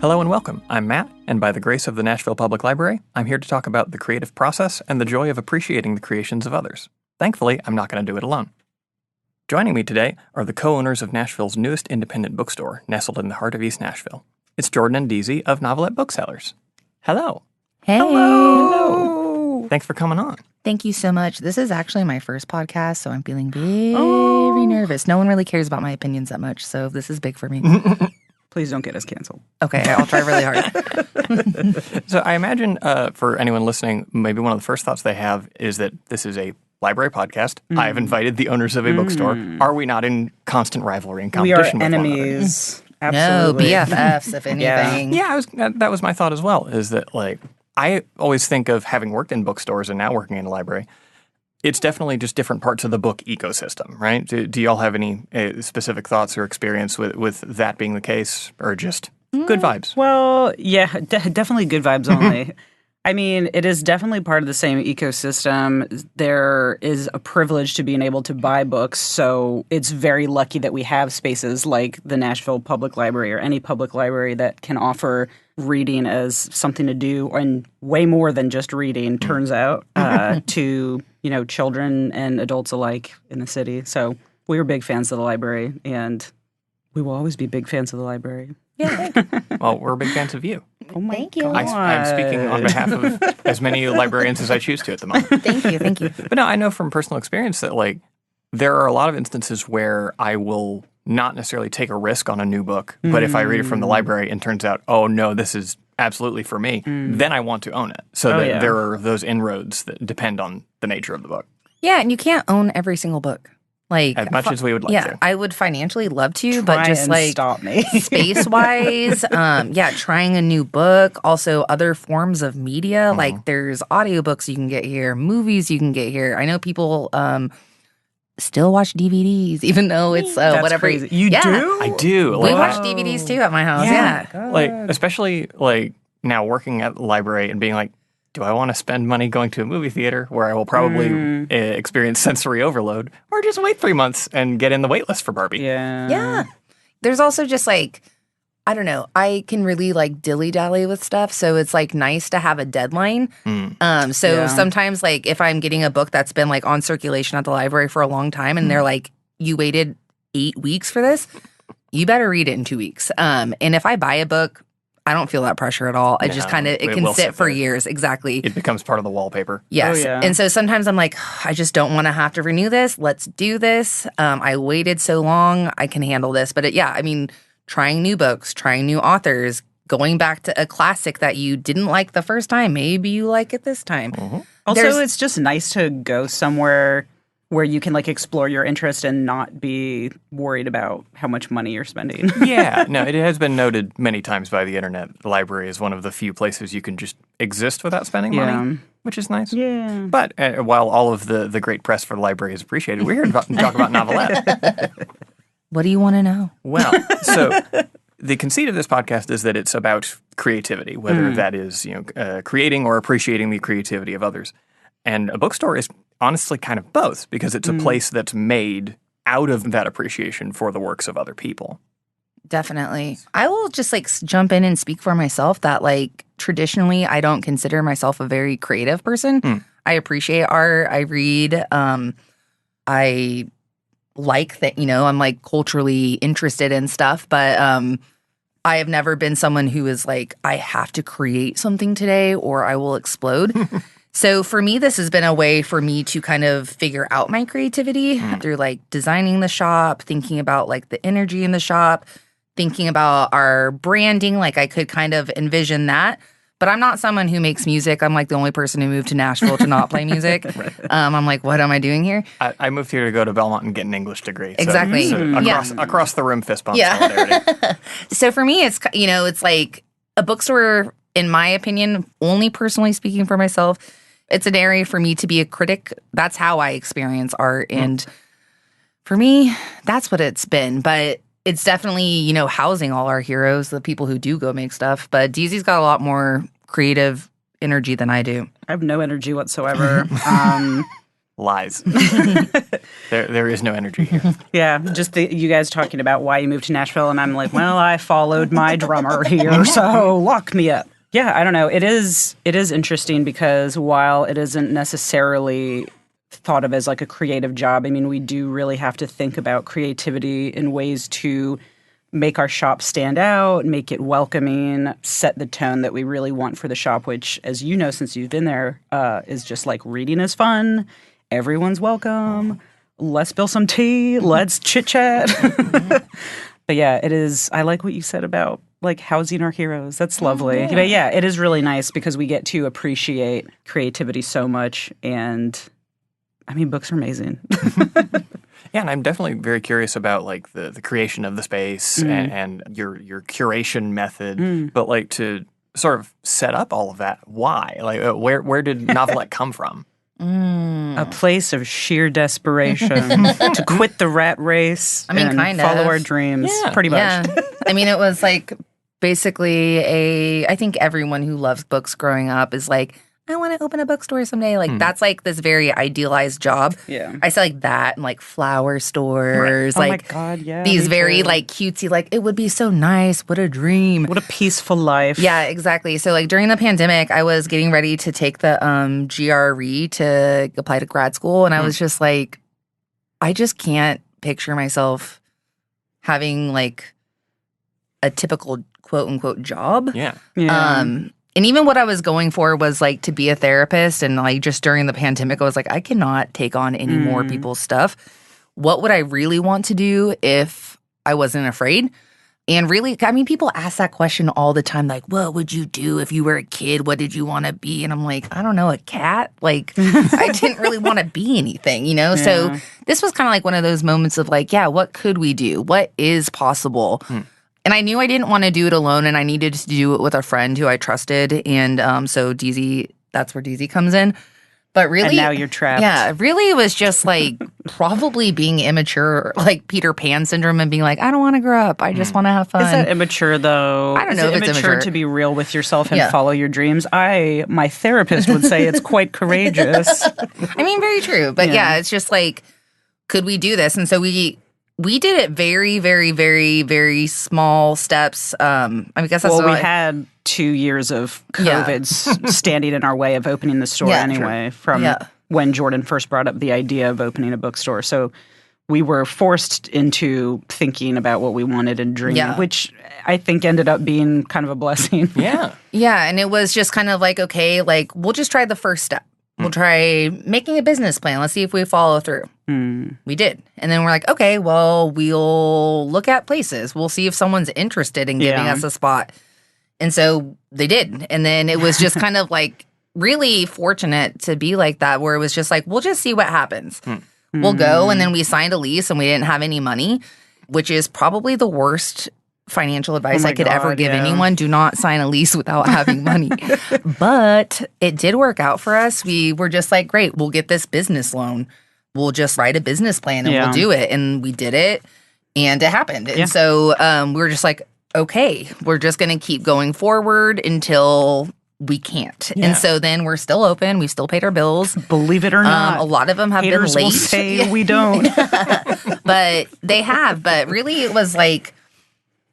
Hello and welcome. I'm Matt, and by the grace of the Nashville Public Library, I'm here to talk about the creative process and the joy of appreciating the creations of others. Thankfully, I'm not going to do it alone. Joining me today are the co-owners of Nashville's newest independent bookstore, nestled in the heart of East Nashville. It's Jordan and Deezy of Novelette Booksellers. Hello. Hey. Hello. Thanks for coming on. Thank you so much. This is actually my first podcast, so I'm feeling very nervous. No one really cares about my opinions that much, so this is big for me. Please don't get us canceled. Okay, I'll try really hard. So I imagine for anyone listening, maybe one of the first thoughts they have is that this is a library podcast. I have invited the owners of a bookstore. Are we not in constant rivalry and competition We are with enemies. No, Absolutely. BFFs, if anything. Yeah, that was my thought as well, is that, like, I always think of having worked in bookstores and now working in a library, it's definitely just different parts of the book ecosystem, right? Do y'all have any specific thoughts or experience with that being the case, or just good vibes? Well, yeah, definitely good vibes only. I mean, it is definitely part of the same ecosystem. There is a privilege to being able to buy books, so it's very lucky that we have spaces like the Nashville Public Library or any public library that can offer reading as something to do, and way more than just reading, turns out, to, children and adults alike in the city. So we were big fans of the library, and we will always be big fans of the library. Yeah. Well, we're big fans of you. Oh my Thank you. God. I'm speaking on behalf of as many librarians as I choose to at the moment. Thank you. But no, I know from personal experience that, like, there are a lot of instances where I will not necessarily take a risk on a new book, but if I read it from the library and turns out, oh no, this is absolutely for me, then I want to own it. So there are those inroads that depend on the nature of the book. Yeah, and you can't own every single book. Like, As much as we would like yeah, to. I would financially love to, Try but just and like stop me. space-wise, trying a new book, also other forms of media, like there's audiobooks you can get here, movies you can get here. I know people still watch DVDs, even though it's That's whatever. crazy. You do? I do. We Like, watch DVDs too at my house. Yeah. like, especially like now working at the library and being like, do I want to spend money going to a movie theater where I will probably experience sensory overload, or just wait 3 months and get in the wait list for Barbie? Yeah. There's also just like, I don't know, I can really like dilly-dally with stuff, so it's like nice to have a deadline. Sometimes like if I'm getting a book that's been like on circulation at the library for a long time and they're like, you waited 8 weeks for this, you better read it in 2 weeks. And if I buy a book, I don't feel that pressure at all. I just kind of, it can sit for years. Exactly. It becomes part of the wallpaper. Yes. Oh, yeah. And so sometimes I'm like, I just don't want to have to renew this. Let's do this. I waited so long. I can handle this. But trying new books, trying new authors, going back to a classic that you didn't like the first time. Maybe you like it this time. Also, it's just nice to go somewhere where you can like explore your interest and not be worried about how much money you're spending. Yeah, no, it has been noted many times by the internet. The library is one of the few places you can just exist without spending money, which is nice. Yeah. But while all of the great press for the library is appreciated, we're here to talk about Novelette. What do you want to know? Well, so the conceit of this podcast is that it's about creativity, whether that is creating or appreciating the creativity of others. And a bookstore is honestly kind of both, because it's a place that's made out of that appreciation for the works of other people. Definitely. I will just like jump in and speak for myself that like traditionally I don't consider myself a very creative person. I appreciate art. I read. I like that, I'm like culturally interested in stuff, but I have never been someone who is like, I have to create something today or I will explode. So for me, this has been a way for me to kind of figure out my creativity through like designing the shop, thinking about like the energy in the shop, thinking about our branding. Like I could kind of envision that. But I'm not someone who makes music. I'm like the only person who moved to Nashville to not play music. I'm like, what am I doing here? I moved here to go to Belmont and get an English degree. Exactly. So across the room fist bump solidarity. So for me, it's, it's like a bookstore, in my opinion, only personally speaking for myself, it's an area for me to be a critic. That's how I experience art. And for me, that's what it's been. But it's definitely, housing all our heroes, the people who do go make stuff. But Deezy's got a lot more creative energy than I do. I have no energy whatsoever. Lies. There is no energy here. Yeah, just you guys talking about why you moved to Nashville, and I'm like, well, I followed my drummer here, so lock me up. Yeah, I don't know. It is interesting because while it isn't necessarily thought of as like a creative job, I mean, we do really have to think about creativity in ways to make our shop stand out, make it welcoming, set the tone that we really want for the shop, which, as you know, since you've been there, is just like reading is fun. Everyone's welcome. Let's spill some tea. Let's chit-chat. But yeah, it is. I like what you said about like housing our heroes. That's lovely. Yeah. But yeah, it is really nice because we get to appreciate creativity so much. And I mean, books are amazing. Yeah, and I'm definitely very curious about like the creation of the space and your curation method. But like to sort of set up all of that, why? Like where did Novelette come from? A place of sheer desperation to quit the rat race and follow our dreams, pretty much. Yeah. I mean, it was like basically I think everyone who loves books growing up is like, I want to open a bookstore someday. Like, that's like this very idealized job. Yeah. I said like that and like flower stores. Right. Like, oh my God, yeah. these very like cutesy, like, it would be so nice. What a dream. What a peaceful life. Yeah, exactly. So like during the pandemic, I was getting ready to take the GRE to apply to grad school. And I was just like, I just can't picture myself having like a typical quote unquote job. Yeah. And even what I was going for was like to be a therapist. And like just during the pandemic, I was like, I cannot take on any more people's stuff. What would I really want to do if I wasn't afraid? And really, I mean, people ask that question all the time. Like, what would you do if you were a kid? What did you want to be? And I'm like, I don't know, a cat? Like, I didn't really want to be anything, you know? Yeah. So this was kind of like one of those moments of like, yeah, what could we do? What is possible? And I knew I didn't want to do it alone, and I needed to do it with a friend who I trusted. And so Deezy, that's where Deezy comes in. But really, and now you're trapped. Yeah, really, it was just like probably being immature, like Peter Pan syndrome, and being like, I don't want to grow up. I just want to have fun. Is that immature though? I don't know if it's immature to be real with yourself and follow your dreams. My therapist would say it's quite courageous. I mean, very true. But yeah, it's just like, could we do this? And so we did it very, very, very, very small steps. I guess that's we had 2 years of COVID standing in our way of opening the store anyway, from when Jordan first brought up the idea of opening a bookstore. So we were forced into thinking about what we wanted and dreaming, which I think ended up being kind of a blessing. Yeah. Yeah, and it was just kind of like, okay, like we'll just try the first step. We'll try making a business plan. Let's see if we follow through. We did. And then we're like, okay, well, we'll look at places. We'll see if someone's interested in giving us a spot. And so they did. And then it was just kind of like really fortunate to be like that, where it was just like, we'll just see what happens. We'll go. And then we signed a lease and we didn't have any money, which is probably the worst financial advice I could ever give anyone. Do not sign a lease without having money. But it did work out for us. We were just like, great, we'll get this business loan. We'll just write a business plan and we'll do it. And we did it and it happened. And so we were just like, okay, we're just going to keep going forward until we can't. And so then we're still open. We've still paid our bills. Believe it or not. A lot of them have Haters been late. Will say we don't. But they have. But really it was like,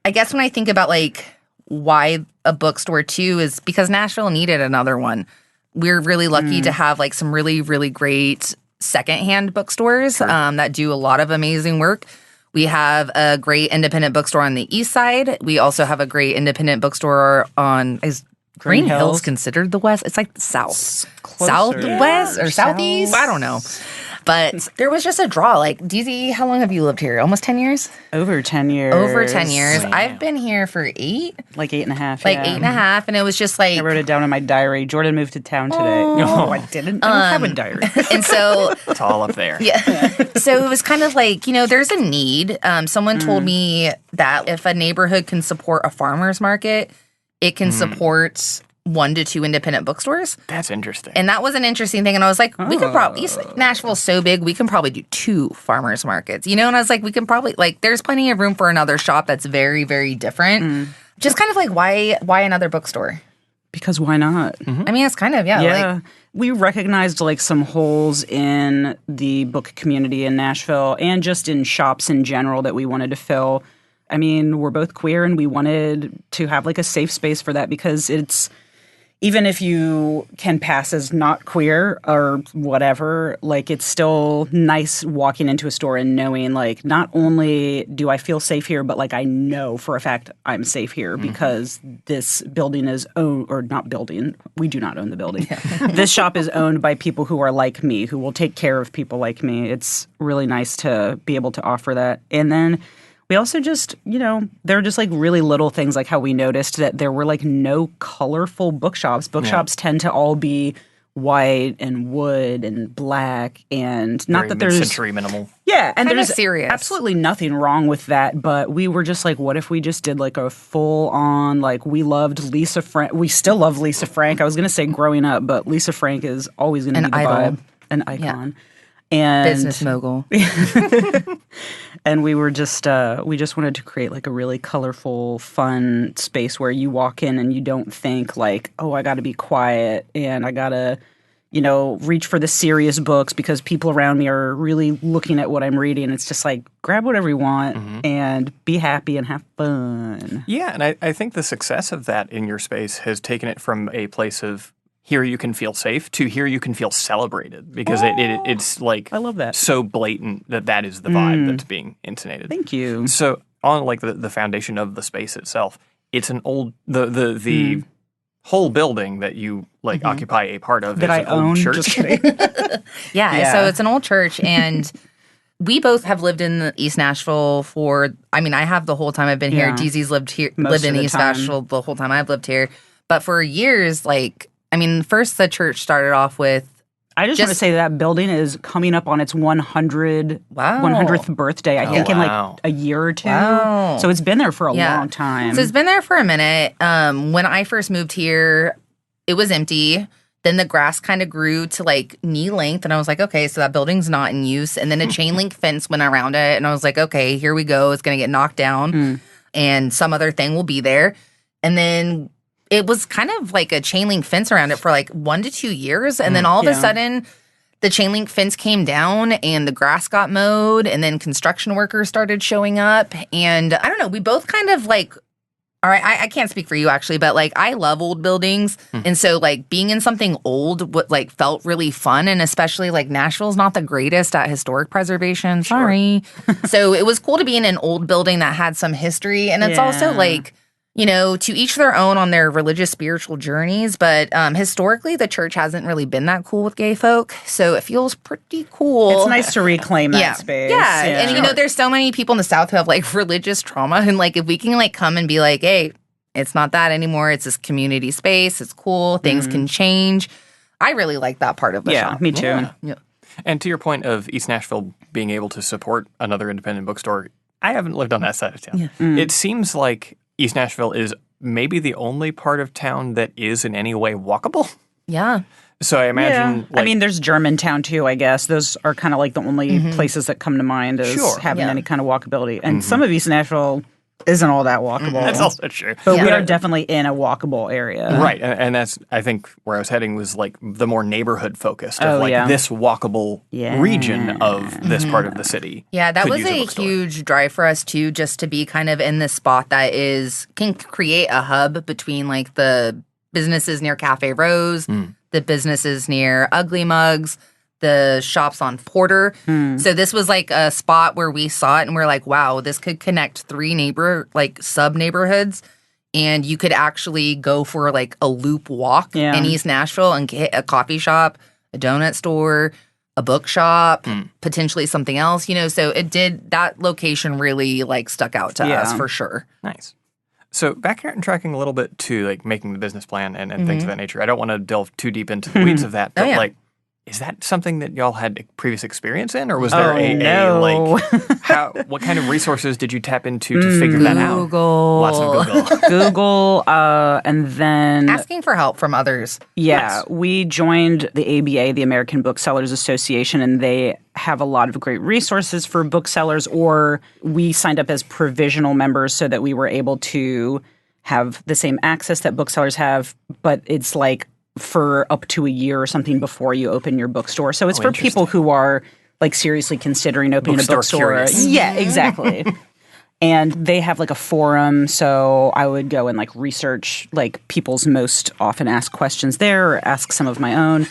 I guess when I think about like why a bookstore too is because Nashville needed another one. We're really lucky to have like some really, really great secondhand bookstores that do a lot of amazing work. We have a great independent bookstore on the east side. We also have a great independent bookstore on Green Hills considered the west. It's like the south. Southwest or southeast. I don't know. But there was just a draw. Like, Deezy, how long have you lived here? Almost 10 years? Over 10 years. Over 10 years. Wow. I've been here for 8. Like 8.5. Like 8.5. And it was just like... I wrote it down in my diary. Jordan moved to town today. No, I didn't. I don't have a diary. And so... It's all up there. Yeah. So it was kind of like, you know, there's a need. Someone told me that if a neighborhood can support a farmer's market, it can support 1 to 2 independent bookstores. That's interesting. And that was an interesting thing. And I was like, we could probably, Nashville's so big, we can probably do 2 farmers markets, you know? And I was like, we can probably, like, there's plenty of room for another shop that's very, very different. Just kind of like, why another bookstore? Because why not? I mean, it's kind of, Yeah. We recognized like some holes in the book community in Nashville and just in shops in general that we wanted to fill. I mean, we're both queer and we wanted to have like a safe space for that because it's, even if you can pass as not queer or whatever, like it's still nice walking into a store and knowing like not only do I feel safe here, but like I know for a fact I'm safe here because this building is owned, or not building, we do not own the building. This shop is owned by people who are like me, who will take care of people like me. It's really nice to be able to offer that. And then we also just, there are just like really little things like how we noticed that there were like no colorful bookshops. Bookshops tend to all be white and wood and black and not Very that there's mid-century minimal. Yeah, and Kinda there's serious. absolutely nothing wrong with that, but we were just like, what if we just did like a full on, like we loved Lisa Frank. We still love Lisa Frank. I was going to say growing up, but Lisa Frank is always going to be the idol. vibe. An icon. And business mogul. And we were just we just wanted to create like a really colorful, fun space where you walk in and you don't think like, oh, I got to be quiet and I got to, reach for the serious books because people around me are really looking at what I'm reading. It's just like, grab whatever you want and be happy and have fun. Yeah, and I think the success of that in your space has taken it from a place of here you can feel safe to here you can feel celebrated because it's like I love that. so blatant that is the vibe that's being intonated. Thank you. So on like the foundation of the space itself, it's an old the whole building that you like occupy a part of That is I an old own. church. Just kidding. Yeah, so it's an old church, and we both have lived in East Nashville I have the whole time I've been here. Yeah. Deezy's lived Most in of the East time. Nashville the whole time I've lived here. But for years, first the church started off with I just want to say that building is coming up on its 100th birthday, I think, in like a year or two. Wow. So it's been there for a long time. So it's been there for a minute. When I first moved here, it was empty. Then the grass kind of grew to like knee length. And I was like, okay, so that building's not in use. And then a chain link fence went around it. And I was like, okay, here we go. It's going to get knocked down. And some other thing will be there. And then it was kind of like a chain link fence around it for like 1 to 2 years. And then all of a sudden, the chain link fence came down and the grass got mowed. And then construction workers started showing up. And I don't know, we both kind of like, all right, I can't speak for you actually, but like I love old buildings. And so like being in something old felt really fun. And especially like Nashville's not the greatest at historic preservation. Sorry. So it was cool to be in an old building that had some history. And it's also like, to each their own on their religious, spiritual journeys. But historically, the church hasn't really been that cool with gay folk. So it feels pretty cool. It's nice to reclaim that space. Yeah. And, there's so many people in the South who have, like, religious trauma. And, like, if we can, like, come and be like, hey, it's not that anymore. It's this community space. It's cool. Things can change. I really like that part of the shop. Yeah, me too. Yeah. And to your point of East Nashville being able to support another independent bookstore, I haven't lived on that side of town. It seems like East Nashville is maybe the only part of town that is in any way walkable. Yeah. So I imagine, I mean, there's Germantown too, I guess. Those are kind of like the only places that come to mind as having any kind of walkability. And some of East Nashville isn't all that walkable. That's also true. But we are definitely in a walkable area. Right. And that's, I think, where I was heading was like the more neighborhood focused of this walkable region of this part of the city. Yeah, that could was use a bookstore. huge drive for us too, just to be kind of in this spot that can create a hub between like the businesses near Cafe Rose, the businesses near Ugly Mugs, the shops on Porter. So this was like a spot where we saw it and we're like, wow, this could connect 3 sub neighborhoods. And you could actually go for like a loop walk in East Nashville and get a coffee shop, a donut store, a bookshop, potentially something else, so that location really like stuck out to us for sure. Nice. So back here and tracking a little bit to like making the business plan and things of that nature. I don't want to delve too deep into the weeds of that, but like, is that something that y'all had previous experience in, or was there what kind of resources did you tap into to figure that out? Google. Lots of Google. Google, and then Asking for help from others. Yeah, we joined the ABA, the American Booksellers Association, and they have a lot of great resources for booksellers, or we signed up as provisional members so that we were able to have the same access that booksellers have, but it's like for up to a year or something before you open your bookstore. So it's for people who are like seriously considering opening a bookstore. Curious. Yeah, exactly. And they have like a forum, so I would go and like research like people's most often asked questions there, or ask some of my own.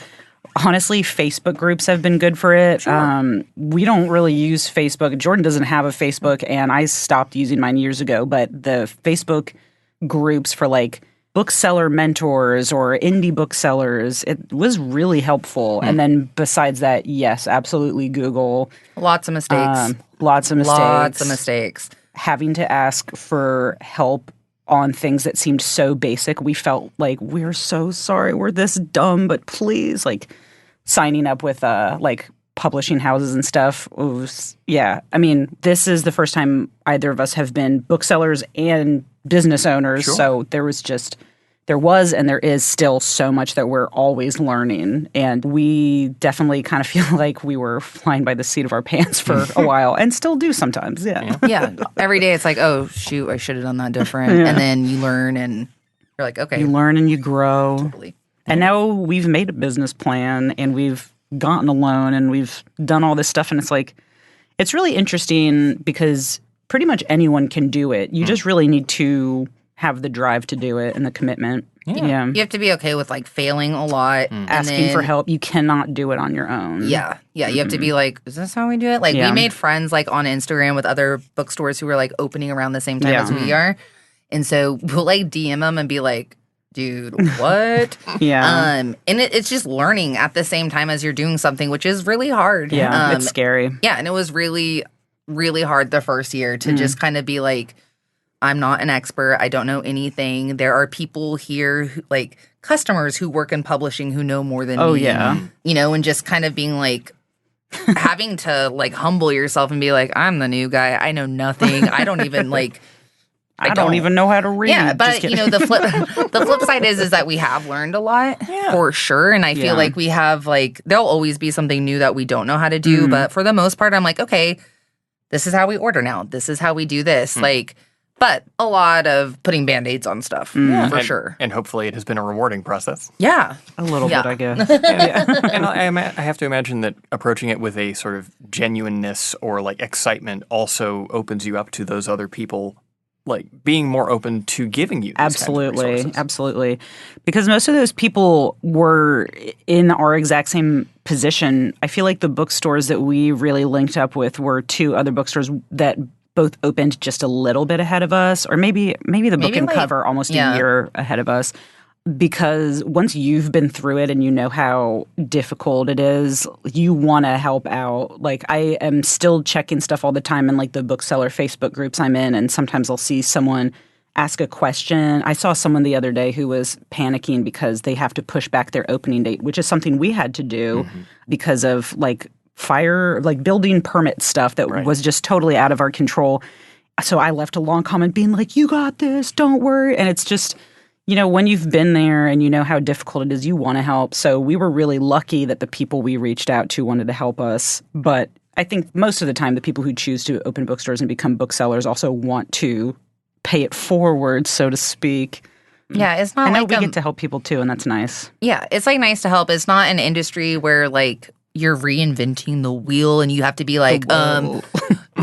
Honestly, Facebook groups have been good for it. Sure. We don't really use Facebook. Jordan doesn't have a Facebook, and I stopped using mine years ago. But the Facebook groups for like bookseller mentors or indie booksellers, it was really helpful. And then besides that, yes, absolutely Google. Lots of mistakes. Lots of mistakes. Lots of mistakes. Having to ask for help on things that seemed so basic. We felt like, we're so sorry, we're this dumb, but please, like signing up with like publishing houses and stuff was, yeah. I mean, this is the first time either of us have been booksellers and business owners. Sure. So there was and there is still so much that we're always learning. And we definitely kind of feel like we were flying by the seat of our pants for a while and still do sometimes. Yeah. Yeah. Every day it's like, oh, shoot, I should have done that different. Yeah. And then you learn and you're like, okay. You learn and you grow. Totally. And now we've made a business plan and we've gotten a loan and we've done all this stuff. And it's like, it's really interesting because pretty much anyone can do it. You just really need to have the drive to do it and the commitment. Yeah. You have to be okay with like failing a lot. And Asking for help. You cannot do it on your own. Yeah. Yeah. You have to be like, is this how we do it? Like we made friends like on Instagram with other bookstores who were like opening around the same time as we are. And so we'll like DM them and be like, dude, what? Yeah. And it's just learning at the same time as you're doing something, which is really hard. Yeah. It's scary. Yeah. And it was really, really hard the first year to just kind of be like, I'm not an expert. I don't know anything. There are people here, who, like customers who work in publishing who know more than me. Oh, yeah. You know, and just kind of being like, having to like humble yourself and be like, I'm the new guy. I know nothing. I don't even like. I don't even know how to read. Yeah, but you know the flip side is that we have learned a lot for sure, and I feel like we have like there'll always be something new that we don't know how to do, but for the most part, I'm like, okay, this is how we order now. This is how we do this, like. But a lot of putting Band-Aids on stuff, for sure. And hopefully it has been a rewarding process. Yeah. A little bit, I guess. And I have to imagine that approaching it with a sort of genuineness or like excitement also opens you up to those other people, like being more open to giving you these Absolutely. kinds of resources. Absolutely. Because most of those people were in our exact same position. I feel like the bookstores that we really linked up with were two other bookstores that both opened just a little bit ahead of us, or maybe the book and cover almost a year ahead of us. Because once you've been through it and you know how difficult it is, you want to help out. Like I am still checking stuff all the time in like the bookseller Facebook groups I'm in, and sometimes I'll see someone ask a question. I saw someone the other day who was panicking because they have to push back their opening date, which is something we had to do because of like fire, like building permit stuff that was just totally out of our control. So I left a long comment being like, you got this, don't worry. And it's just, you know, when you've been there and you know how difficult it is, you want to help. So we were really lucky that the people we reached out to wanted to help us. But I think most of the time, the people who choose to open bookstores and become booksellers also want to pay it forward, so to speak. Yeah, it's not I know like we get to help people too, and that's nice. Yeah, it's like nice to help. It's not an industry where like you're reinventing the wheel and you have to be like,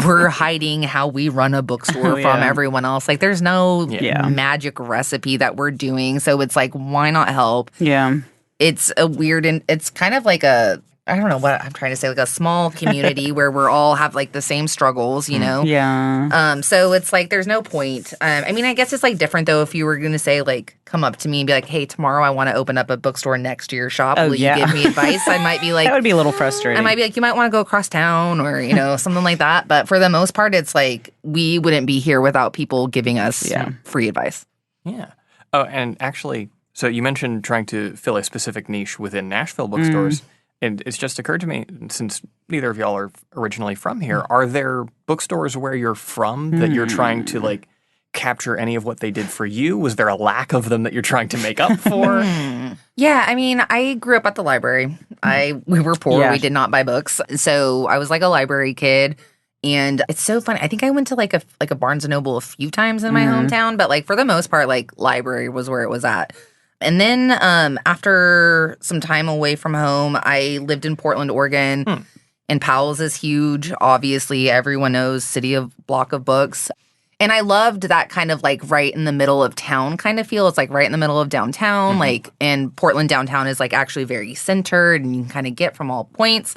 we're hiding how we run a bookstore from everyone else. Like there's no magic recipe that we're doing. So it's like, why not help? Yeah. It's a weird, and it's kind of like a, I don't know what I'm trying to say, like a small community where we're all have like the same struggles, you know? Yeah. So it's like, there's no point. I mean, I guess it's like different though if you were going to say like, come up to me and be like, hey, tomorrow I want to open up a bookstore next to your shop. Will you give me advice? I might be like. That would be a little frustrating. I might be like, you might want to go across town or, you know, something like that. But for the most part, it's like, we wouldn't be here without people giving us free advice. Yeah. Oh, and actually, so you mentioned trying to fill a specific niche within Nashville bookstores. And it's just occurred to me, since neither of y'all are originally from here, are there bookstores where you're from that you're trying to, like, capture any of what they did for you? Was there a lack of them that you're trying to make up for? Yeah, I mean, I grew up at the library. We were poor. We did not buy books. So I was like a library kid. And it's so funny. I think I went to like a Barnes & Noble a few times in my hometown, but like for the most part, like library was where it was at. And then after some time away from home, I lived in Portland, Oregon. And Powell's is huge. Obviously, everyone knows block of books. And I loved that kind of like right in the middle of town kind of feel. It's like right in the middle of downtown. Like, and Portland downtown is like actually very centered and you can kind of get from all points.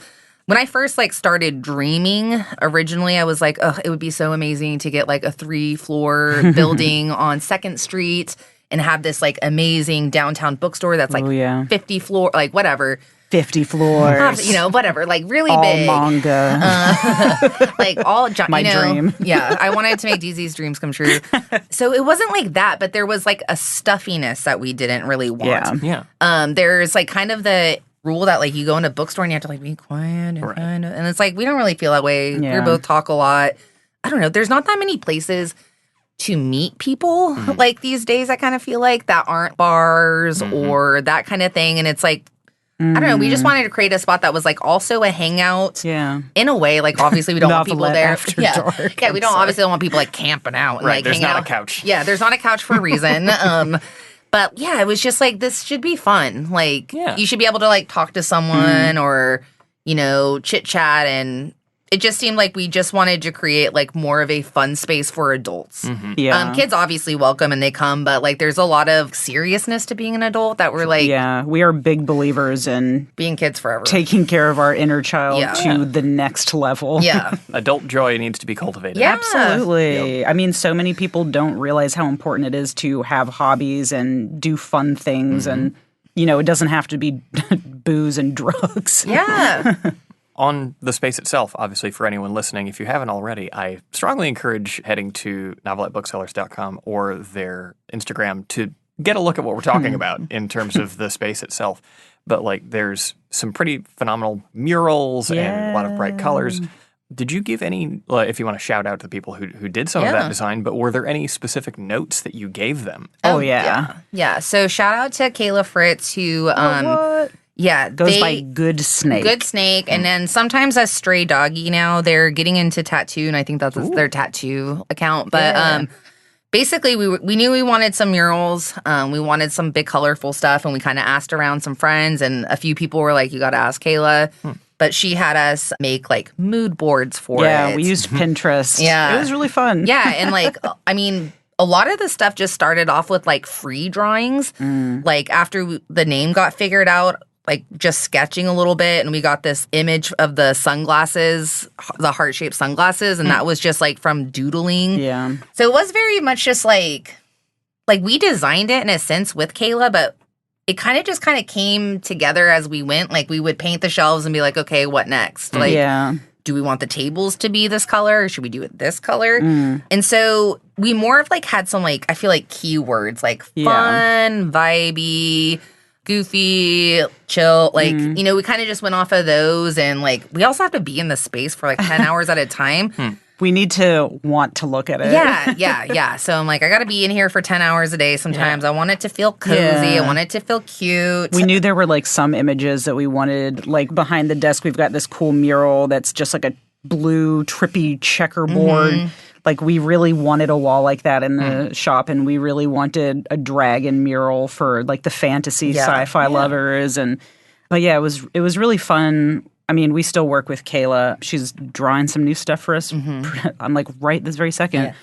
When I first like started dreaming, originally I was like, oh, it would be so amazing to get like a 3-floor building on 2nd Street and have this like amazing downtown bookstore that's like 50 floor, like whatever. 50 floors. Whatever, like really all big. Manga. Like all, My dream. Yeah, I wanted to make Deezy's dreams come true. So it wasn't like that, but there was like a stuffiness that we didn't really want. Yeah. There's like kind of the rule that like you go into a bookstore and you have to like be quiet and kind of, and it's like we don't really feel that way. We both talk a lot. I don't know. There's not that many places to meet people like these days. I kind of feel like that aren't bars or that kind of thing, and it's like. I don't know. We just wanted to create a spot that was like also a hangout. Yeah. In a way, like obviously we don't want people there. After dark. Yeah, we obviously don't want people like camping out and like there's hanging not out. a couch. Yeah, there's not a couch for a reason. But yeah, it was just like this should be fun. Like you should be able to like talk to someone or chit chat, and it just seemed like we just wanted to create like more of a fun space for adults. Yeah. Kids obviously welcome and they come, but like there's a lot of seriousness to being an adult that we're like we are big believers in being kids forever. Taking care of our inner child to the next level. Yeah. Adult joy needs to be cultivated. Yeah. Absolutely. I mean, so many people don't realize how important it is to have hobbies and do fun things and it doesn't have to be booze and drugs. Yeah. On the space itself, obviously, for anyone listening, if you haven't already, I strongly encourage heading to novelettebooksellers.com or their Instagram to get a look at what we're talking about in terms of the space itself. But, like, there's some pretty phenomenal murals and a lot of bright colors. Did you give any, if you want to shout out to the people who did some of that design, but were there any specific notes that you gave them? Oh, yeah. Yeah. So, shout out to Kayla Fritz, who... Yeah, goes by Good Snake. Good Snake, and then sometimes as Stray Doggy now. They're getting into tattoo, and I think that's their tattoo account. But basically, we knew we wanted some murals. We wanted some big, colorful stuff, and we kind of asked around some friends, and a few people were like, you got to ask Kayla. But she had us make, like, mood boards for it. Yeah, we used Pinterest. Yeah. It was really fun. Yeah, and, like, I mean... A lot of the stuff just started off with, like, free drawings. Like, after the name got figured out, like, just sketching a little bit, and we got this image of the sunglasses, the heart-shaped sunglasses, and that was just, like, from doodling. Yeah. So it was very much just, like, we designed it in a sense with Kayla, but it kind of came together as we went. Like, we would paint the shelves and be like, okay, what next? Like, do we want the tables to be this color, or should we do it this color? And so we more of, like, had some, like, I feel like keywords, like fun, vibey, goofy, chill. Like, we kind of just went off of those. And, like, we also have to be in the space for, like, 10 hours at a time. We need to want to look at it. Yeah. So I'm like, I got to be in here for 10 hours a day sometimes. I want it to feel cozy. I want it to feel cute. We knew there were, like, some images that we wanted. Like, behind the desk, we've got this cool mural that's just, like, a blue, trippy checkerboard. Like, we really wanted a wall like that in the shop, and we really wanted a dragon mural for, like, the fantasy sci-fi lovers. But yeah, it was really fun. I mean, we still work with Kayla. She's drawing some new stuff for us. I'm like, right this very second.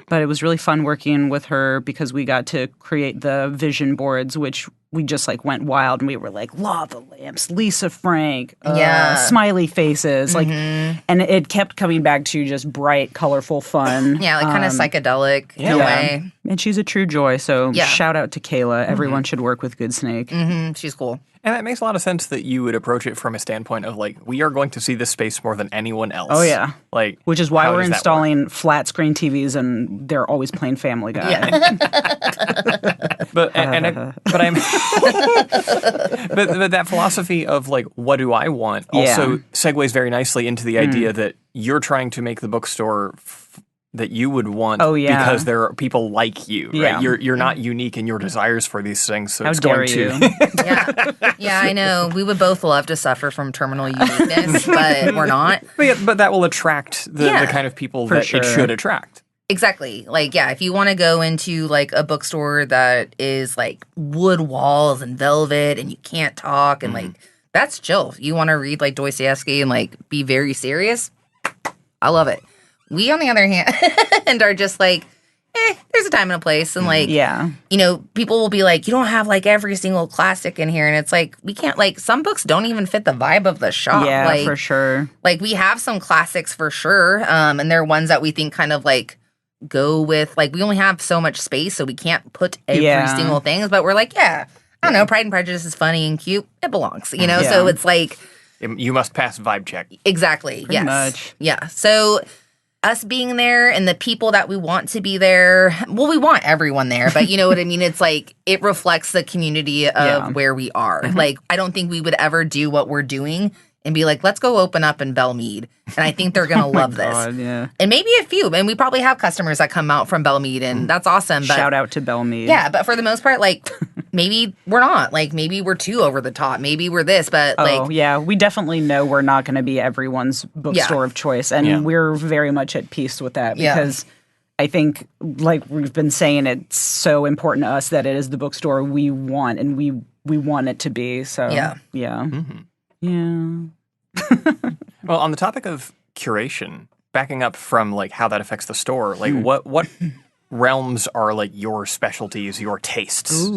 But it was really fun working with her because we got to create the vision boards, which we just, like, went wild. And we were like, lava lamps, Lisa Frank, smiley faces. Like, and it kept coming back to just bright, colorful fun. Like kind of psychedelic in a way. And she's a true joy. So shout out to Kayla. Everyone should work with Good Snake. She's cool. And that makes a lot of sense that you would approach it from a standpoint of, like, we are going to see this space more than anyone else. Oh, yeah. Like, which is why we're installing flat screen TVs and they're always playing Family Guy. But that philosophy of, like, what do I want also segues very nicely into the idea that you're trying to make the bookstore that you would want because there are people like you, right? Yeah. You're not unique in your desires for these things, so How it's dare going you? to Yeah, I know. We would both love to suffer from terminal uniqueness, but we're not. but that will attract the kind of people that sure. it should attract. Exactly. Like, yeah, if you want to go into like a bookstore that is like wood walls and velvet and you can't talk and like that's chill. You want to read like Dostoevsky and like be very serious. I love it. We, on the other hand, are just like, there's a time and a place. And like, you know, people will be like, you don't have like every single classic in here. And it's like, we can't, like, some books don't even fit the vibe of the shop. Yeah, like, for sure. Like, we have some classics for sure. And they're ones that we think kind of like go with, like, we only have so much space, so we can't put every single thing. But we're like, I don't know, Pride and Prejudice is funny and cute. It belongs, you know? So it's like. You must pass vibe check. Exactly. Pretty much. Yeah. So us being there and the people that we want to be there, well, we want everyone there, but you know what I mean? It's like, it reflects the community of where we are. Like, I don't think we would ever do what we're doing and be like, let's go open up in Belmead. And I think they're going to love this. Yeah. And maybe a few. And we probably have customers that come out from Belmead, and that's awesome. But, shout out to Belmead. Yeah, but for the most part, like, maybe we're not. Like, maybe we're too over the top. Maybe we're this, but like. Yeah, we definitely know we're not going to be everyone's bookstore of choice. And we're very much at peace with that because I think, like we've been saying, it's so important to us that it is the bookstore we want and we want it to be. So, yeah. Well, on the topic of curation, backing up from like how that affects the store, like what realms are like your specialties, your tastes?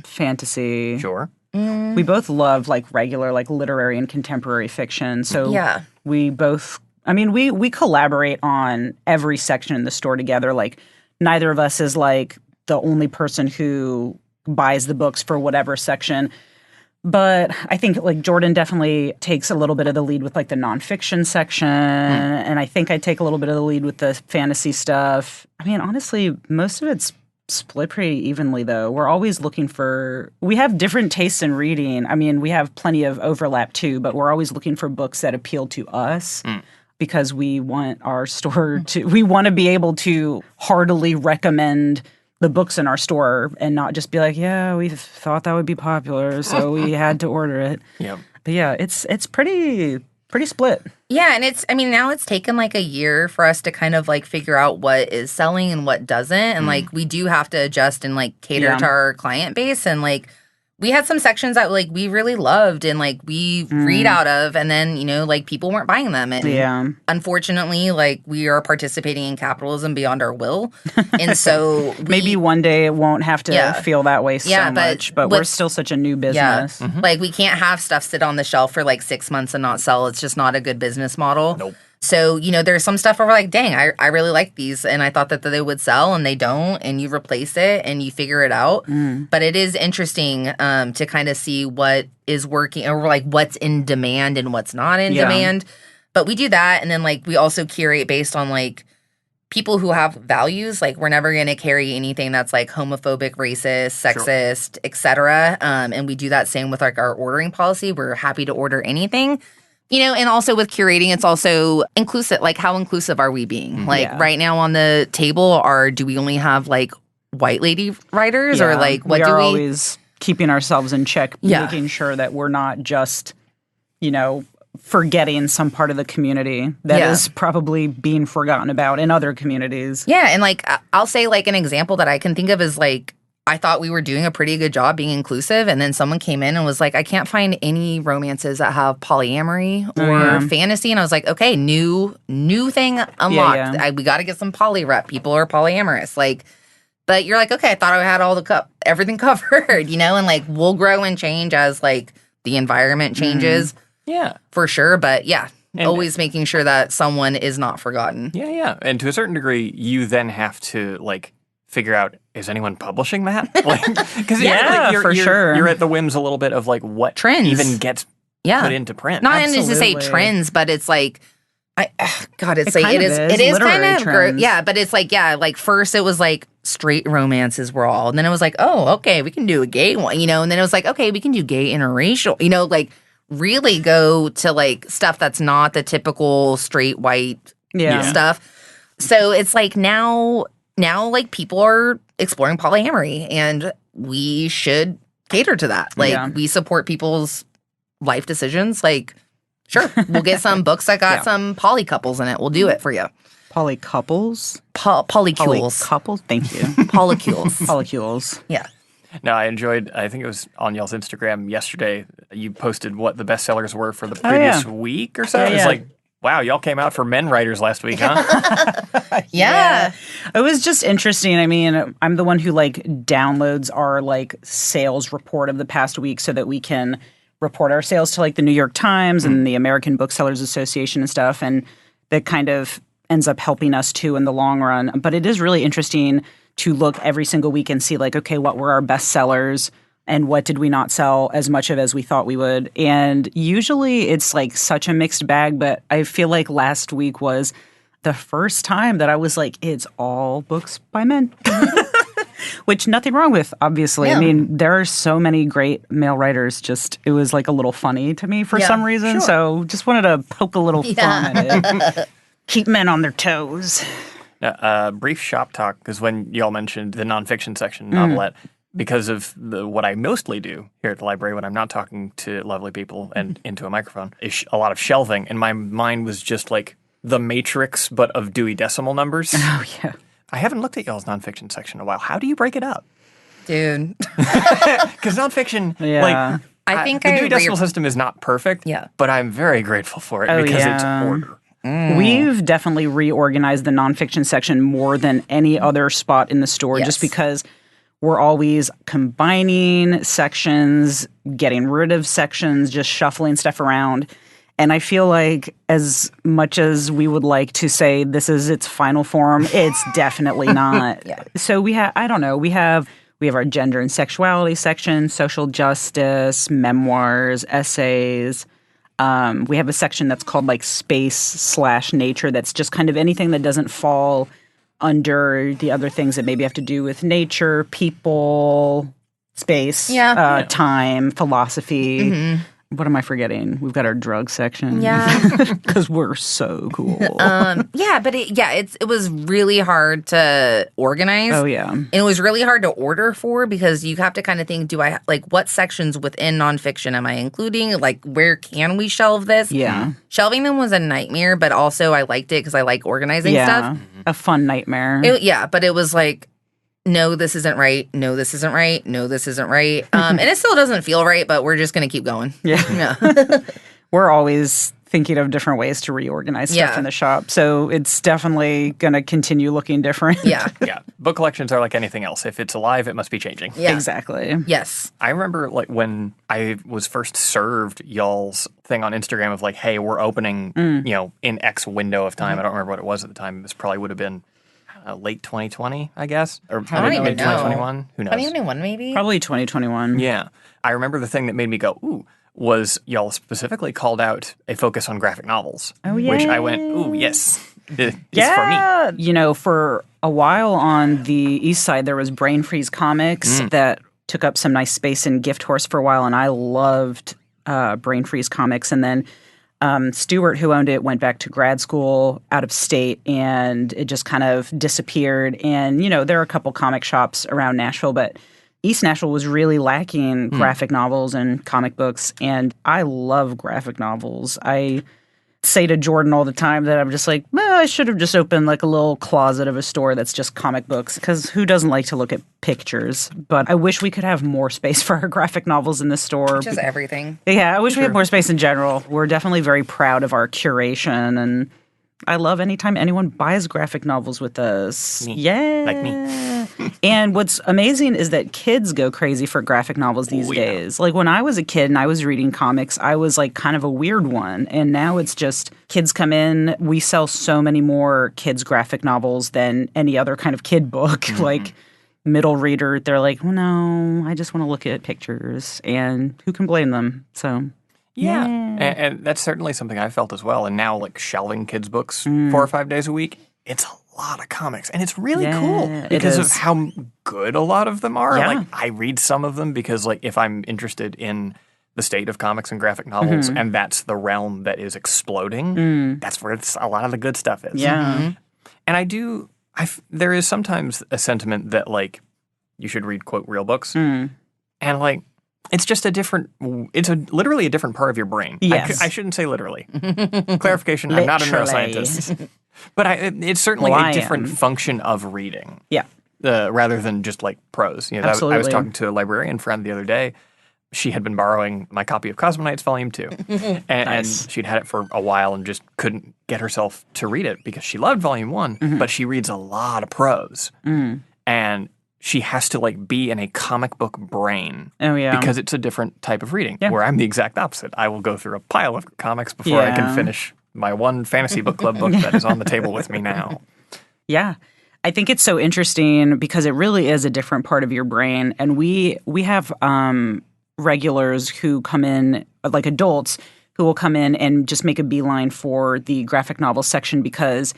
Fantasy. Sure. We both love like regular, like literary and contemporary fiction. So we both, I mean, we collaborate on every section in the store together. Like neither of us is like the only person who buys the books for whatever section. But I think like Jordan definitely takes a little bit of the lead with like the nonfiction section. And I think I take a little bit of the lead with the fantasy stuff. I mean, honestly, most of it's split pretty evenly though. We're always looking we have different tastes in reading. I mean, we have plenty of overlap too, but we're always looking for books that appeal to us because we want our store we want to be able to heartily recommend the books in our store and not just be like, yeah, we thought that would be popular, so we had to order it. Yeah. But yeah, it's pretty split. Yeah, and now it's taken like a year for us to kind of like figure out what is selling and what doesn't. And like we do have to adjust and like cater to our client base. And like we had some sections that like we really loved and like we read out of, and then, you know, like people weren't buying them. And unfortunately, like we are participating in capitalism beyond our will. And so maybe one day it won't have to feel that way much, but we're still such a new business. Like we can't have stuff sit on the shelf for like 6 months and not sell. It's just not a good business model. Nope. So, you know, there's some stuff where we're like, dang, I really like these and I thought that they would sell and they don't, and you replace it and you figure it out. But it is interesting to kind of see what is working or like what's in demand and what's not in demand. But we do that, and then like we also curate based on like people who have values. Like we're never going to carry anything that's like homophobic, racist, sexist, etc. And we do that same with like our ordering policy. We're happy to order anything. You know, and also with curating, it's also inclusive. Like, how inclusive are we being? Like, right now on the table, do we only have, like, white lady writers? Or, like, what do we... We are always keeping ourselves in check, making sure that we're not just, you know, forgetting some part of the community that is probably being forgotten about in other communities. Yeah, and, like, I'll say, like, an example that I can think of is, like, I thought we were doing a pretty good job being inclusive, and then someone came in and was like, I can't find any romances that have polyamory or fantasy. And I was like, okay, new thing unlocked. We got to get some poly rep. People are polyamorous. Like, but you're like, okay, I thought I had everything covered, you know, and like we'll grow and change as like the environment changes. Yeah. For sure. But yeah. And always making sure that someone is not forgotten. Yeah. And to a certain degree, you then have to like figure out, is anyone publishing that? Like, because you're at the whims a little bit of like what trends even gets put into print. Not only to say trends, but it's like, it is literary kind of trends. yeah. But it's like like first it was like straight romances were all, and then it was like, oh, okay, we can do a gay one, you know, and then it was like, okay, we can do gay interracial, you know, like really go to like stuff that's not the typical straight white stuff. So it's like now like people are exploring polyamory, and we should cater to that. Like we support people's life decisions. Like, sure, we'll get some books that got some poly couples in it. We'll do it for you. Poly couples? Polycules. Couples? Thank you. Polycules. Polycules. Yeah. No, I enjoyed, I think it was on y'all's Instagram yesterday, you posted what the bestsellers were for the previous week or so. It was like, wow, y'all came out for men writers last week, huh? Yeah. It was just interesting. I mean, I'm the one who like downloads our like sales report of the past week so that we can report our sales to like the New York Times and the American Booksellers Association and stuff. And that kind of ends up helping us too in the long run. But it is really interesting to look every single week and see like, okay, what were our best sellers and what did we not sell as much of as we thought we would? And usually it's like such a mixed bag, but I feel like last week was the first time that I was like, it's all books by men. Which nothing wrong with, obviously. Yeah. I mean, there are so many great male writers. Just, it was like a little funny to me for some reason. Sure. So just wanted to poke a little fun at it. Keep men on their toes. Brief shop talk, because when y'all mentioned the nonfiction section, Novelette, because of what I mostly do here at the library when I'm not talking to lovely people and into a microphone, is a lot of shelving. And my mind was just like the Matrix, but of Dewey Decimal numbers. Oh, yeah. I haven't looked at y'all's nonfiction section in a while. How do you break it up? Dude. Because nonfiction, like, I think the Dewey Decimal system is not perfect, but I'm very grateful for it because it's order. We've definitely reorganized the nonfiction section more than any other spot in the store just because we're always combining sections, getting rid of sections, just shuffling stuff around. And I feel like as much as we would like to say this is its final form, it's definitely not. So we have, I don't know, we have our gender and sexuality section, social justice, memoirs, essays. We have a section that's called like space/nature. That's just kind of anything that doesn't fall under the other things that maybe have to do with nature, people, space, time, philosophy. What am I forgetting? We've got our drug section. Yeah. Because we're so cool. But it was really hard to organize. Oh, yeah. And it was really hard to order for because you have to kind of think, do I, like, what sections within nonfiction am I including? Like, where can we shelve this? Yeah. Shelving them was a nightmare, but also I liked it because I like organizing stuff. A fun nightmare. But it was like, no, this isn't right. No, this isn't right. No, this isn't right. And it still doesn't feel right, but we're just going to keep going. Yeah. We're always thinking of different ways to reorganize stuff in the shop. So it's definitely going to continue looking different. Yeah. Book collections are like anything else. If it's alive, it must be changing. Yeah. Exactly. Yes. I remember like when I was first served y'all's thing on Instagram of like, hey, we're opening, in X window of time. I don't remember what it was at the time. This probably would have been late 2020, I guess. Or I don't mid even know. 2021. Who knows? 2021 maybe? Probably 2021. Yeah. I remember the thing that made me go, ooh, was y'all specifically called out a focus on graphic novels. Oh, yeah. Which I went, ooh, yes. It's for me. You know, for a while on the east side, there was Brain Freeze Comics that took up some nice space in Gift Horse for a while, and I loved Brain Freeze Comics. And then Stewart, who owned it, went back to grad school out of state, and it just kind of disappeared. And, there are a couple comic shops around Nashville, but East Nashville was really lacking graphic novels and comic books, and I love graphic novels. I say to Jordan all the time that I'm just like, I should have just opened like a little closet of a store that's just comic books, because who doesn't like to look at pictures? But I wish we could have more space for our graphic novels in the store. Just everything. Yeah, I wish we had more space in general. We're definitely very proud of our curation, and I love anytime anyone buys graphic novels with us. Me. Yeah. Like me. And what's amazing is that kids go crazy for graphic novels these days. Like when I was a kid and I was reading comics, I was like kind of a weird one. And now it's just kids come in. We sell so many more kids' graphic novels than any other kind of kid book. Like middle reader, they're like, well, no, I just want to look at pictures. And who can blame them? So... Yeah. And that's certainly something I felt as well. And now, like, shelving kids' books 4 or 5 days a week, it's a lot of comics. And it's really cool because of how good a lot of them are. Yeah. Like, I read some of them because, like, if I'm interested in the state of comics and graphic novels, and that's the realm that is exploding, that's where a lot of the good stuff is. Yeah. And there is sometimes a sentiment that, like, you should read, quote, real books. And, like, it's just literally a different part of your brain. Yes. I shouldn't say literally. Clarification, I'm not a neuroscientist. But it's certainly a different function of reading. Yeah. Rather than just, like, prose. Absolutely. I was talking to a librarian friend the other day. She had been borrowing my copy of Cosmonauts Volume 2. And she'd had it for a while and just couldn't get herself to read it because she loved Volume 1, but she reads a lot of prose. And she has to, like, be in a comic book brain. Oh, yeah. Because it's a different type of reading, where I'm the exact opposite. I will go through a pile of comics before I can finish my one fantasy book club book that is on the table with me now. Yeah. I think it's so interesting because it really is a different part of your brain. And we have regulars who come in, like adults, who will come in and just make a beeline for the graphic novel section because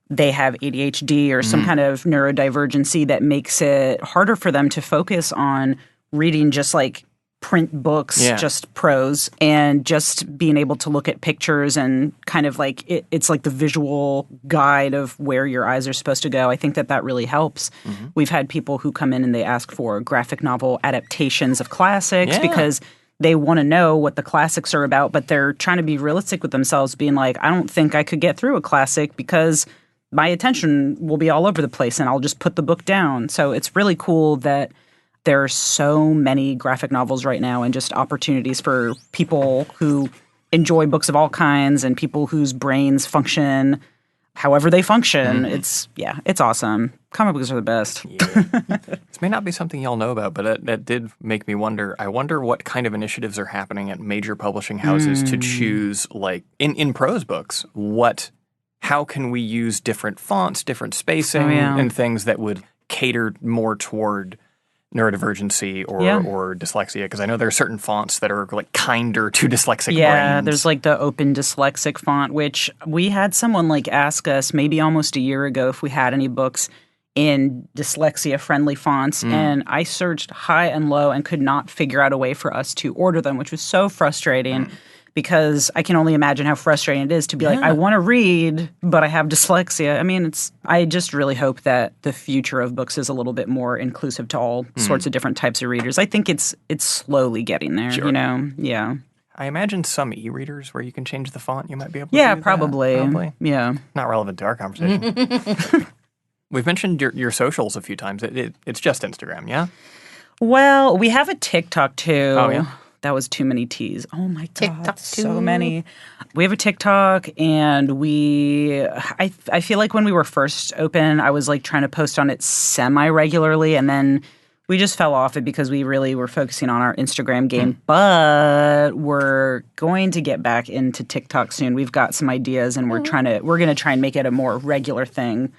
they have ADHD or some kind of neurodivergency that makes it harder for them to focus on reading just like print books, just prose, and just being able to look at pictures and kind of like it's like the visual guide of where your eyes are supposed to go. I think that really helps. We've had people who come in and they ask for graphic novel adaptations of classics because they want to know what the classics are about, but they're trying to be realistic with themselves, being like, I don't think I could get through a classic because my attention will be all over the place and I'll just put the book down. So it's really cool that there are so many graphic novels right now and just opportunities for people who enjoy books of all kinds and people whose brains function however they function. It's awesome. Comic books are the best. This may not be something y'all know about, but that did make me wonder. I wonder what kind of initiatives are happening at major publishing houses to choose, like, in prose books, how can we use different fonts, different spacing, and things that would cater more toward neurodivergency or dyslexia? Because I know there are certain fonts that are, like, kinder to dyslexic brains. There's, like, the open dyslexic font, which we had someone, like, ask us maybe almost a year ago if we had any books in dyslexia-friendly fonts, and I searched high and low and could not figure out a way for us to order them, which was so frustrating. Because I can only imagine how frustrating it is to be like, I want to read, but I have dyslexia. I mean, I just really hope that the future of books is a little bit more inclusive to all sorts of different types of readers. I think it's slowly getting there, you know? Yeah. I imagine some e-readers where you can change the font, you might be able to do that. Probably. Yeah. Not relevant to our conversation. We've mentioned your socials a few times. It's just Instagram, yeah? Well, we have a TikTok too. Oh, yeah? That was too many T's. Oh my God, TikTok so too. many. We have a TikTok, and I feel like when we were first open, I was like trying to post on it semi-regularly, and then we just fell off it because we really were focusing on our Instagram game. But we're going to get back into TikTok soon. We've got some ideas, and we're going to try and make it a more regular thing.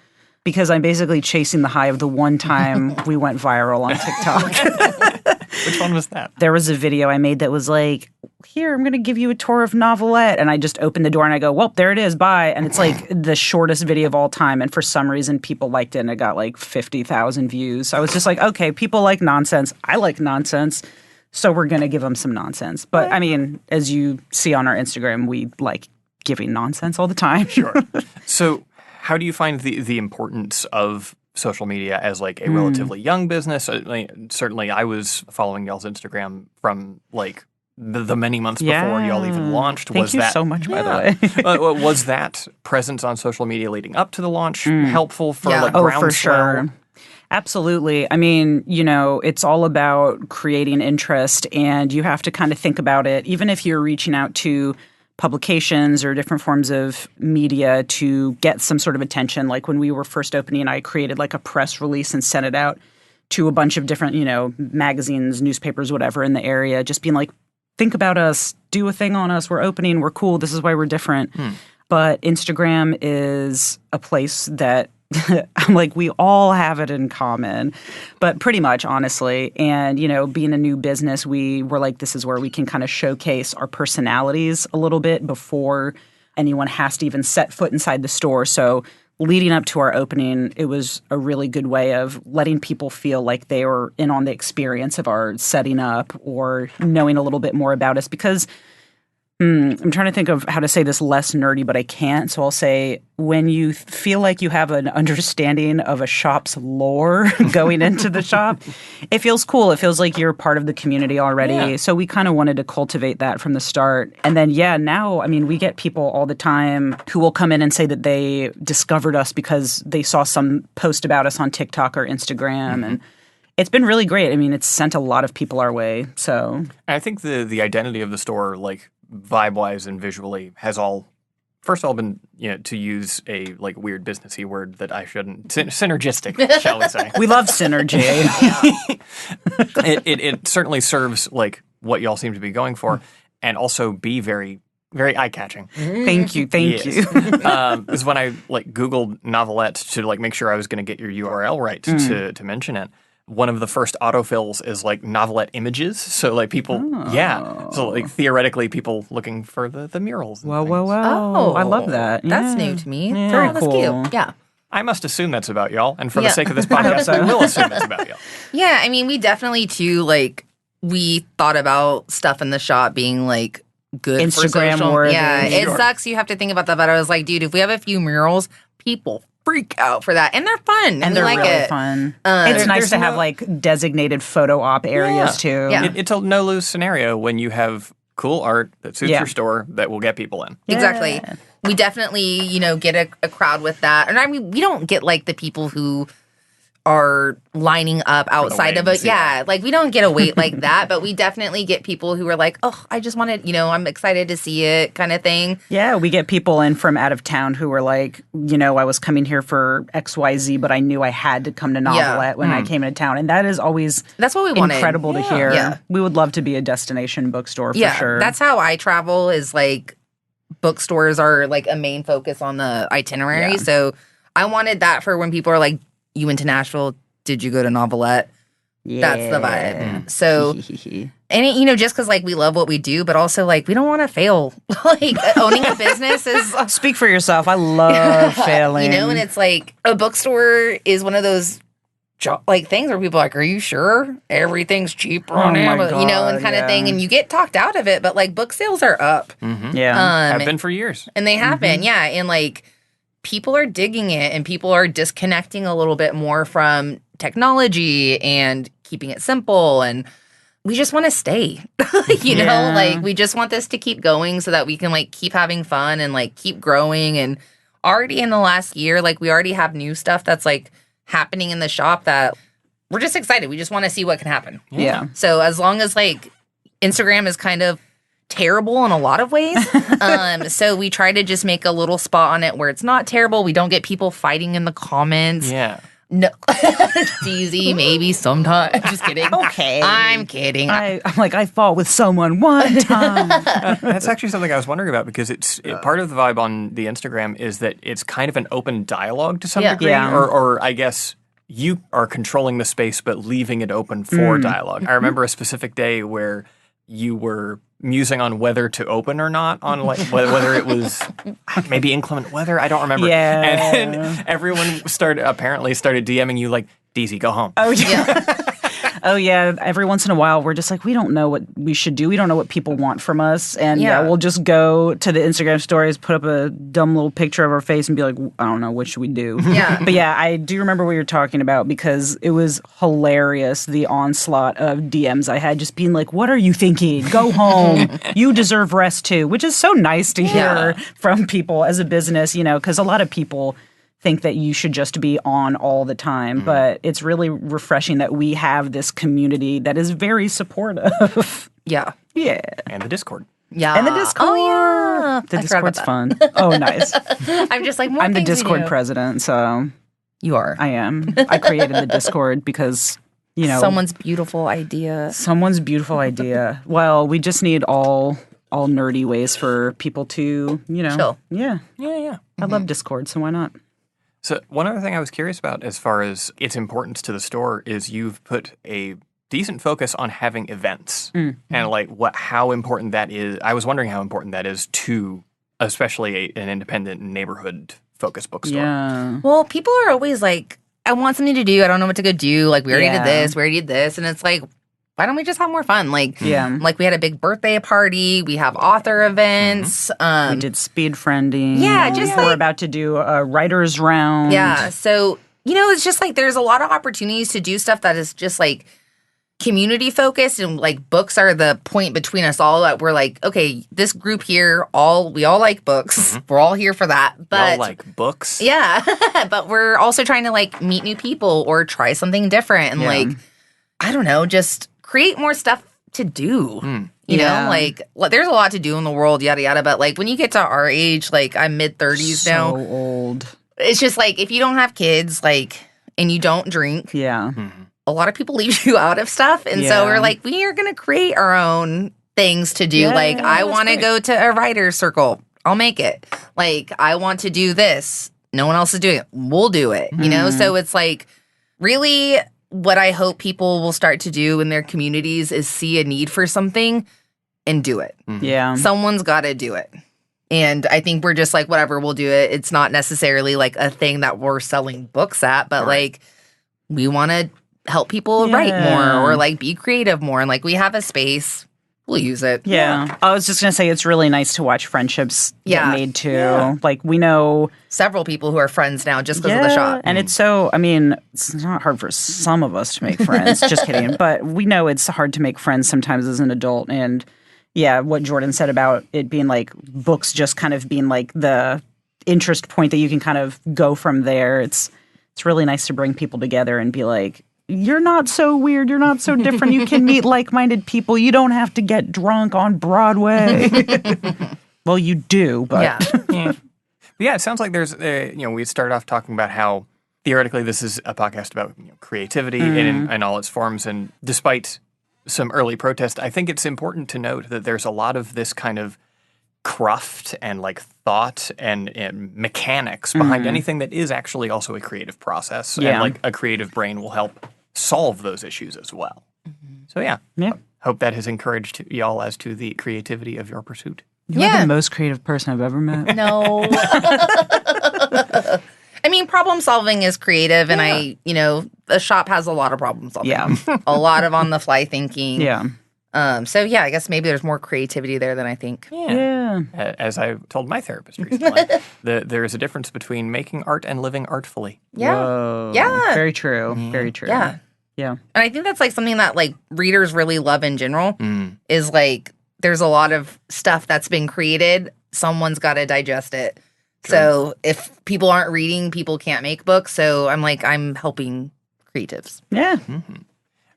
Because I'm basically chasing the high of the one time we went viral on TikTok. Which one was that? There was a video I made that was like, here, I'm going to give you a tour of Novelette. And I just opened the door and I go, well, there it is, bye. And it's like the shortest video of all time. And for some reason, people liked it and it got like 50,000 views. So I was just like, okay, people like nonsense. I like nonsense. So we're going to give them some nonsense. But I mean, as you see on our Instagram, we like giving nonsense all the time. Sure. So how do you find the importance of social media as, like, a relatively young business? Certainly, I was following y'all's Instagram from, like, the many months before y'all even launched. Thank you so much, by the way. Was that presence on social media leading up to the launch helpful for like groundswell? For sure. Absolutely. I mean, you know, it's all about creating interest, and you have to kind of think about it, even if you're reaching out to publications or different forms of media to get some sort of attention. Like when we were first opening, I created like a press release and sent it out to a bunch of different, you know, magazines, newspapers, whatever in the area, just being like, think about us, do a thing on us, we're opening, we're cool, this is why we're different. But Instagram is a place that I'm like, we all have it in common, but pretty much, honestly. And, you know, being a new business, we were like, this is where we can kind of showcase our personalities a little bit before anyone has to even set foot inside the store. So leading up to our opening, it was a really good way of letting people feel like they were in on the experience of our setting up or knowing a little bit more about us because I'm trying to think of how to say this less nerdy, but I can't. So I'll say when you feel like you have an understanding of a shop's lore going into the shop, it feels cool. It feels like you're part of the community already. Yeah. So we kind of wanted to cultivate that from the start. And then, now, we get people all the time who will come in and say that they discovered us because they saw some post about us on TikTok or Instagram. And it's been really great. It's sent a lot of people our way. So I think the identity of the store, like, vibe-wise and visually has first of all been, to use a weird businessy word that I shouldn't, synergistic, shall we say. We love synergy. It certainly serves what y'all seem to be going for and also be very, very eye-catching. Thank you. Is when I Googled Novelette to make sure I was going to get your URL right to mention it. One of the first autofills is Novelette images. So people, So theoretically people looking for the murals. And Whoa. Oh, I love that. That's new to me. Yeah. Very cool. That's cute. Yeah. I must assume that's about y'all. And for the sake of this podcast, I will assume that's about y'all. Yeah. We definitely too, we thought about stuff in the shop being good Instagram for social. worthy. Yeah. It sucks. You have to think about that. But I was like, dude, if we have a few murals, people freak out for that, and they're fun, and they're really fun. It's nice to have designated photo op areas too. Yeah. It's a no lose scenario when you have cool art that suits your store that will get people in. Exactly. We definitely get a crowd with that, and we don't get the people who are lining up outside of it. Yeah, we don't get a wait like that, but we definitely get people who are oh, I just wanted, I'm excited to see it kind of thing. Yeah, we get people in from out of town who are I was coming here for XYZ, but I knew I had to come to Novelette when I came into town. And that is always that's what we wanted. Incredible to hear. Yeah. We would love to be a destination bookstore for sure. That's how I travel is bookstores are a main focus on the itinerary. Yeah. So I wanted that for when people are you went to Nashville, did you go to Novelette? Yeah. That's the vibe. So, and just because we love what we do, but also we don't want to fail. Owning a business is speak for yourself. I love failing. And it's a bookstore is one of those things where people are are you sure everything's cheaper on Amazon? And kind of thing, and you get talked out of it. But book sales are up. Mm-hmm. Yeah, have been for years, and they have been. Yeah, and people are digging it, and people are disconnecting a little bit more from technology and keeping it simple, and we just want to stay. We just want this to keep going so that we can keep having fun and keep growing. And already in the last year, we already have new stuff that's happening in the shop that we're just excited. We just want to see what can happen. Yeah. So as long as Instagram is kind of terrible in a lot of ways. So we try to just make a little spot on it where it's not terrible. We don't get people fighting in the comments. Yeah. No. Deezy, maybe sometime. Just kidding. Okay. I'm kidding. I'm I fought with someone one time. That's actually something I was wondering about because part of the vibe on the Instagram is that it's kind of an open dialogue to some degree. Yeah. Or I guess you are controlling the space but leaving it open for dialogue. I remember a specific day where you were musing on whether to open or not, on whether it was maybe inclement weather. I don't remember. Yeah. And then everyone started DMing you Deezy, go home. Oh, yeah. Oh, yeah. Every once in a while, we're just we don't know what we should do. We don't know what people want from us. And we'll just go to the Instagram stories, put up a dumb little picture of our face and be I don't know, what should we do? Yeah. But yeah, I do remember what you're talking about because it was hilarious, the onslaught of DMs I had just being what are you thinking? Go home. You deserve rest too, which is so nice to hear from people as a business, because a lot of people think that you should just be on all the time. But it's really refreshing that we have this community that is very supportive. Yeah. Yeah. And the Discord. Yeah. And the Discord. Oh, yeah. The Discord's fun. Oh, nice. I'm just more I'm the Discord president, so. You are. I am. I created the Discord because, someone's beautiful idea. Well, we just need all nerdy ways for people to, chill. Yeah. Yeah. I love Discord, so why not? So one other thing I was curious about as far as its importance to the store is you've put a decent focus on having events and how important that is. I was wondering how important that is to especially an independent neighborhood focused bookstore. Yeah. Well, people are always like, I want something to do. I don't know what to go do. Like, we already Yeah. did this. We already did this. And it's like, why don't we just have more fun? Like, Yeah. like we had a big birthday party. We have author events. We did speed friending. Yeah, just we're like- about to do a writer's round. Yeah. So, it's just like there's a lot of opportunities to do stuff that is just like community focused, and like books are the point between us all, that we're like, okay, this group here, we all like books. We're all here for that. We But all like books. yeah, but we're also trying to like meet new people or try something different and like, I don't know, just create more stuff to do. You know, like there's a lot to do in the world, yada yada. But like when you get to our age, like I'm mid-30s now. So old. It's just like if you don't have kids, like, and you don't drink, Yeah. a lot of people leave you out of stuff. And so Yeah. we're like, we are going to create our own things to do. Yeah, like, I that's want to great. go to a writer's circle. I'll make it. Like, I want to do this. No one else is doing it. We'll do it. You know? So it's like really what I hope people will start to do in their communities is see a need for something and do it. Yeah. Someone's got to do it. And I think we're just like, whatever, we'll do it. It's not necessarily like a thing that we're selling books at, but like we want to help people write more or like be creative more. And like we have a space, we'll use it. Yeah. I was just going to say it's really nice to watch friendships get made too. Yeah. Like we know Several people who are friends now just because of the shop. And it's so, I mean, it's not hard for some of us to make friends. Just kidding. But we know it's hard to make friends sometimes as an adult. And yeah, what Jordan said about it being like books just kind of being like the interest point that you can kind of go from there. It's really nice to bring people together and be like, you're not so weird. You're not so different. You can meet like-minded people. You don't have to get drunk on Broadway. Well, you do, but Yeah, it sounds like there's, we started off talking about how theoretically this is a podcast about creativity in all its forms. And despite some early protest, I think it's important to note that there's a lot of this kind of cruft and like thought and mechanics behind anything that is actually also a creative process. Yeah. And like a creative brain will help solve those issues as well. So yeah. Hope that has encouraged y'all as to the creativity of your pursuit. You're the most creative person I've ever met. No. I mean, problem solving is creative, and the shop has a lot of problem solving. Yeah. A lot of on the fly thinking. Yeah. So yeah, I guess maybe there's more creativity there than I think. Yeah. As I told my therapist recently, there is a difference between making art and living artfully. Yeah. Whoa. Yeah. Very true. Very true. Yeah. Yeah. And I think that's like something that like readers really love in general is like there's a lot of stuff that's been created. Someone's got to digest it. So if people aren't reading, people can't make books. So I'm helping creatives. Yeah.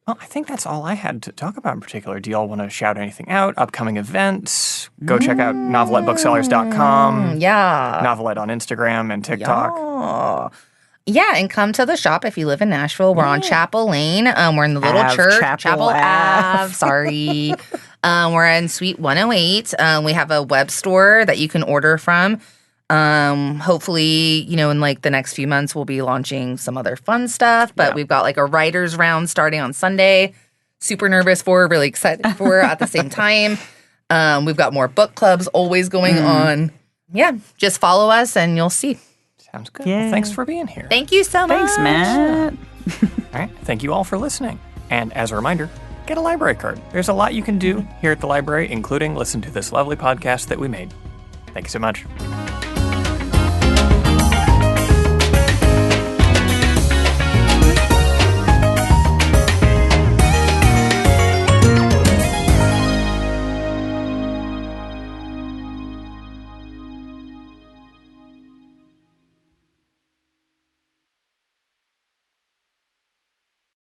Well, I think that's all I had to talk about in particular. Do y'all want to shout anything out? Upcoming events? Go check out novelettebooksellers.com. Yeah. Novelette on Instagram and TikTok. Yeah, and come to the shop if you live in Nashville. We're on Chapel Lane. We're in the little Ave, church. Chapel Ave. Sorry. We're in Suite 108. We have a web store that you can order from. Hopefully, in like the next few months, we'll be launching some other fun stuff. But we've got like a writer's round starting on Sunday. Super nervous for, really excited for at the same time. We've got more book clubs always going on. Yeah, just follow us and you'll see. Sounds good. Yeah. Well, thanks for being here. Thank you so much. Thanks, Matt. All right. Thank you all for listening. And as a reminder, get a library card. There's a lot you can do here at the library, including listen to this lovely podcast that we made. Thank you so much.